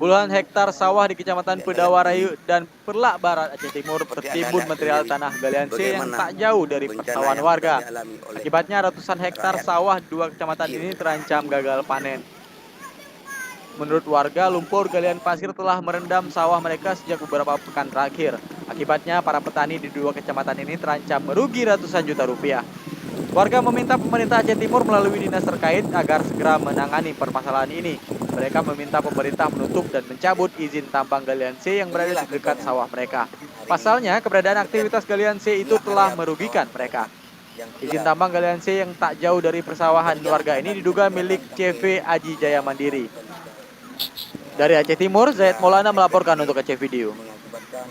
Puluhan hektar sawah di Kecamatan Pedawarayu dan Perlak Barat, Aceh Timur tertimbun material tanah galian C yang tak jauh dari bencana persawahan yang sudah warga. dialami oleh Akibatnya ratusan hektar rakyat sawah di dua kecamatan kecil ini gitu. terancam gagal panen. Menurut warga, lumpur galian pasir telah merendam sawah mereka sejak beberapa pekan terakhir. Akibatnya, para petani di dua kecamatan ini terancam merugi ratusan juta rupiah. Warga meminta pemerintah Aceh Timur melalui dinas terkait agar segera menangani permasalahan ini. Mereka meminta pemerintah menutup dan mencabut izin tambang galian C yang berada Inilah di dekat contohnya sawah mereka. hari ini. Pasalnya, keberadaan Kemudian aktivitas galian C itu inilah telah area persawahan merugikan mereka. mereka yang Izin sudah tambang galian C yang tak jauh dari persawahan warga berjangka ini dan bisa diduga dikatakan milik sampai CV Aji Jaya Mandiri. ratusan juta. Dari Aceh Timur, Zaid Ya, Maulana efek melaporkan ini untuk Aceh Video. mengakibatkan